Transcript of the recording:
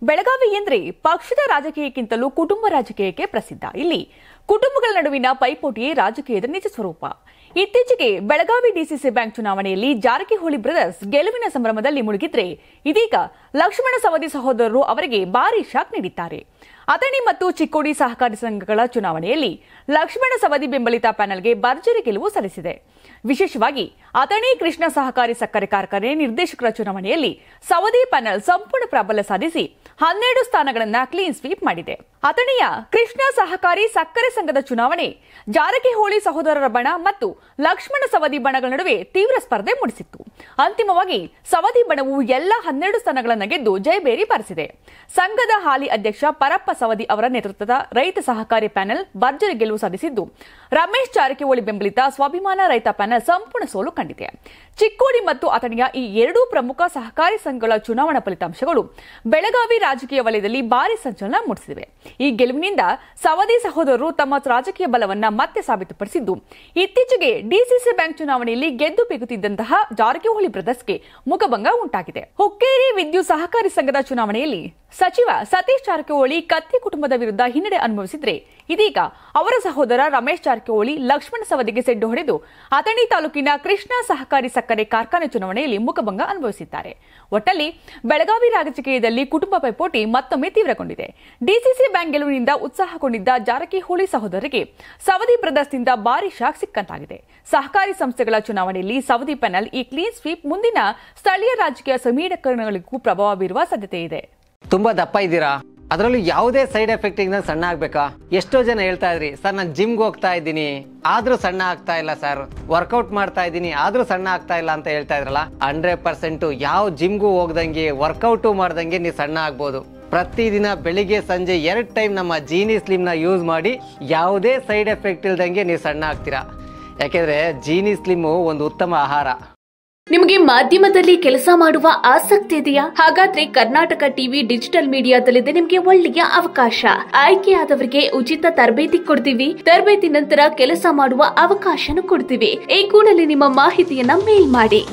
ಬೆಳಗಾವಿ ಎಂದ್ರೆ ಪಕ್ಷದ ರಾಜಕೀಯಕ್ಕಿಂತಲೂ ಕುಟುಂಬ ರಾಜಕೀಯಕ್ಕೆ ಪ್ರಸಿದ್ಧ. ಇಲ್ಲಿ ಕುಟುಂಬಗಳ ನಡುವಿನ ಪೈಪೋಟಿಯೇ ರಾಜಕೀಯದ ನಿಜ ಸ್ವರೂಪ. ಇತ್ತೀಚೆಗೆ ಬೆಳಗಾವಿ ಡಿಸಿಸಿ ಬ್ಯಾಂಕ್ ಚುನಾವಣೆಯಲ್ಲಿ ಜಾರಕಿಹೊಳಿ ಬ್ರದರ್ಸ್ ಗೆಲುವಿನ ಸಂಭ್ರಮದಲ್ಲಿ ಮುಳುಗಿದ್ರೆ, ಇದೀಗ ಲಕ್ಷ್ಮಣ ಸವದಿ ಸಹೋದರರು ಅವರಿಗೆ ಭಾರಿ ಶಾಕ್ ನೀಡಿದ್ದಾರೆ. ಅಥಣಿ ಮತ್ತು ಚಿಕ್ಕೋಡಿ ಸಹಕಾರಿ ಸಂಘಗಳ ಚುನಾವಣೆಯಲ್ಲಿ ಲಕ್ಷ್ಮಣ ಸವದಿ ಬೆಂಬಲಿತ ಪ್ಯಾನೆಲ್ಗೆ ಭರ್ಜರಿ ಗೆಲುವು ಸಲ್ಲಿಸಿದೆ. ವಿಶೇಷವಾಗಿ ಅಥಣಿ ಕೃಷ್ಣ ಸಹಕಾರಿ ಸಕ್ಕರೆ ಕಾರ್ಖಾನೆ ನಿರ್ದೇಶಕರ ಚುನಾವಣೆಯಲ್ಲಿ ಸವದಿ ಪ್ಯಾನೆಲ್ ಸಂಪೂರ್ಣ ಪ್ರಾಬಲ್ಯ ಸಾಧಿಸಿ 12 ಸ್ಥಾನಗಳನ್ನು ಕ್ಲೀನ್ ಸ್ವೀಪ್ ಮಾಡಿದೆ. ಅಥಣಿಯ ಕೃಷ್ಣ ಸಹಕಾರಿ ಸಕ್ಕರೆ ಸಂಘದ ಚುನಾವಣೆ ಜಾರಕಿಹೊಳಿ ಸಹೋದರರ ಬಣ ಮತ್ತು ಲಕ್ಷ್ಮಣ ಸವದಿ ಬಣಗಳ ನಡುವೆ ತೀವ್ರ ಸ್ಪರ್ಧೆ ಮೂಡಿಸಿತ್ತು. ಅಂತಿಮವಾಗಿ ಸವದಿ ಬಣವು ಎಲ್ಲ 12 ಸ್ಥಾನಗಳನ್ನು ಗೆದ್ದು ಜಯಬೇರಿ ಬಾರಿಸಿದೆ. ಸಂಘದ ಹಾಲಿ ಅಧ್ಯಕ್ಷ ಪರಪ್ಪ ಸವದಿ ಅವರ ನೇತೃತ್ವದ ರೈತ ಸಹಕಾರಿ ಪ್ಯಾನೆಲ್ ಭರ್ಜರಿ ಗೆಲುವು ಸಾಧಿಸಿದ್ದು, ರಮೇಶ್ ಜಾರಕಿಹೊಳಿ ಬೆಂಬಲಿತ ಸ್ವಾಭಿಮಾನ ರೈತ ಪ್ಯಾನೆಲ್ ಸಂಪೂರ್ಣ ಸೋಲು ಕಂಡಿದೆ. ಚಿಕ್ಕೋಡಿ ಮತ್ತು ಅಥಣಿಯ ಈ ಎರಡೂ ಪ್ರಮುಖ ಸಹಕಾರಿ ಸಂಘಗಳ ಚುನಾವಣಾ ಫಲಿತಾಂಶಗಳು ಬೆಳಗಾವಿ ರಾಜಕೀಯ ವಲಯದಲ್ಲಿ ಭಾರಿ ಸಂಚಲನ ಮೂಡಿಸಿವೆ. ಈ ಗೆಲುವಿನಿಂದ ಸವದಿ ಸಹೋದರರು ತಮ್ಮ ರಾಜಕೀಯ ಬಲವನ್ನ ಮತ್ತೆ ಸಾಬೀತುಪಡಿಸಿದ್ದು, ಇತ್ತೀಚೆಗೆ ಡಿಸಿಸಿ ಬ್ಯಾಂಕ್ ಚುನಾವಣೆಯಲ್ಲಿ ಗೆದ್ದು ಬೀಗುತ್ತಿದ್ದಂತಹ ಜಾರಕಿಹೊಳಿ ಬ್ರದರ್ಸ್ಗೆ ಮುಖಭಂಗ ಉಂಟಾಗಿದೆ. ಹುಕ್ಕೇರಿ ವಿದ್ಯುತ್ ಸಹಕಾರಿ ಸಂಘದ ಚುನಾವಣೆಯಲ್ಲಿ ಸಚಿವ ಸತೀಶ್ ಜಾರಕಿಹೊಳಿ ಕತ್ತಿ ಕುಟುಂಬದ ವಿರುದ್ಧ ಹಿನ್ನಡೆ ಅನುಭವಿಸಿದ್ರೆ, ಇದೀಗ ಅವರ ಸಹೋದರ ರಮೇಶ್ ಜಾರಕಿಹೊಳಿ ಲಕ್ಷ್ಮಣ ಸವದಿಗೆ ಸೆಡ್ಡು ಹೊಡೆದು ಅಥಣಿ ತಾಲೂಕಿನ ಕೃಷ್ಣ ಸಹಕಾರಿ ಸಕ್ಕರೆ ಕಾರ್ಖಾನೆ ಚುನಾವಣೆಯಲ್ಲಿ ಮುಖಭಂಗ ಅನುಭವಿಸಿದ್ದಾರೆ. ಒಟ್ಟಲ್ಲಿ ಬೆಳಗಾವಿ ರಾಜಕೀಯದಲ್ಲಿ ಕುಟುಂಬ ಪೈಪೋಟಿ ಮತ್ತೊಮ್ಮೆ ತೀವ್ರಗೊಂಡಿದೆ. ಡಿಸಿಸಿ ಬ್ಯಾಂಕ್ ಗೆಲುವಿನಿಂದ ಉತ್ಸಾಹಗೊಂಡಿದ್ದ ಜಾರಕಿಹೊಳಿ ಸಹೋದರರಿಗೆ ಸವದಿ ಬ್ರದರ್ಸ್ನಿಂದ ಭಾರಿ ಶಾಕ್ ಸಿಕ್ಕಂತಾಗಿದೆ. ಸಹಕಾರಿ ಸಂಸ್ಥೆಗಳ ಚುನಾವಣೆಯಲ್ಲಿ ಸವದಿ ಪ್ಯಾನೆಲ್ ಈ ಕ್ಲೀನ್ ಸ್ವೀಪ್ ಮುಂದಿನ ಸ್ಥಳೀಯ ರಾಜಕೀಯ ಸಮೀಕರಣಗಳಿಗೂ ಪ್ರಭಾವ ಬೀರುವ ಸಾಧ್ಯತೆ ಇದೆ. ತುಂಬಾ ದಪ್ಪ ಇದ್ದೀರಾ, ಅದರಲ್ಲೂ ಯಾವುದೇ ಸೈಡ್ ಎಫೆಕ್ಟ್ ಇಂದ ಸಣ್ಣ ಆಗ್ಬೇಕಾ? ಎಷ್ಟೋ ಜನ ಹೇಳ್ತಾ ಇದ್ರಿ, ಸರ್ ನಾನು ಜಿಮ್ಗೆ ಹೋಗ್ತಾ ಇದ್ದೀನಿ ಆದ್ರೂ ಸಣ್ಣ ಆಗ್ತಾ ಇಲ್ಲ ಸರ್, ವರ್ಕೌಟ್ ಮಾಡ್ತಾ ಇದ್ದೀನಿ ಆದ್ರೂ ಸಣ್ಣ ಆಗ್ತಾ ಇಲ್ಲ ಅಂತ ಹೇಳ್ತಾ ಇದ್ರಲ್ಲ. 100% ಯಾವ ಜಿಮ್ಗೂ ಹೋಗ್ದಂಗೆ ವರ್ಕೌಟು ಮಾಡ್ದಂಗೆ ನೀವು ಸಣ್ಣ ಆಗ್ಬೋದು. ಪ್ರತಿದಿನ ಬೆಳಿಗ್ಗೆ ಸಂಜೆ 2 ಟೈಮ್ ನಮ್ಮ ಜೀನಿ ಸ್ಲಿಮ್ ನ ಯೂಸ್ ಮಾಡಿ ಯಾವುದೇ ಸೈಡ್ ಎಫೆಕ್ಟ್ ಇಲ್ದಂಗೆ ನೀವು ಸಣ್ಣ ಆಗ್ತೀರಾ. ಯಾಕೆಂದ್ರೆ ಜೀನಿ ಸ್ಲಿಮ್ ಒಂದು ಉತ್ತಮ ಆಹಾರ. ನಿಮಗೆ ಮಾಧ್ಯಮದಲ್ಲಿ ಕೆಲಸ ಮಾಡುವ ಆಸಕ್ತಿ ಇದೆಯಾ? ಹಾಗಾದ್ರೆ ಕರ್ನಾಟಕ ಟಿವಿ ಡಿಜಿಟಲ್ ಮೀಡಿಯಾದಲ್ಲಿದೆ ನಿಮಗೆ ಒಳ್ಳೆಯ ಅವಕಾಶ. ಆಯ್ಕೆಯಾದವರಿಗೆ ಉಚಿತ ತರಬೇತಿ ಕೊಡ್ತೀವಿ. ತರಬೇತಿ ನಂತರ ಕೆಲಸ ಮಾಡುವ ಅವಕಾಶನೂ ಕೊಡ್ತೀವಿ. ಈ ಕೂಡಲೇ ನಿಮ್ಮ ಮಾಹಿತಿಯನ್ನ ಮೇಲ್ ಮಾಡಿ.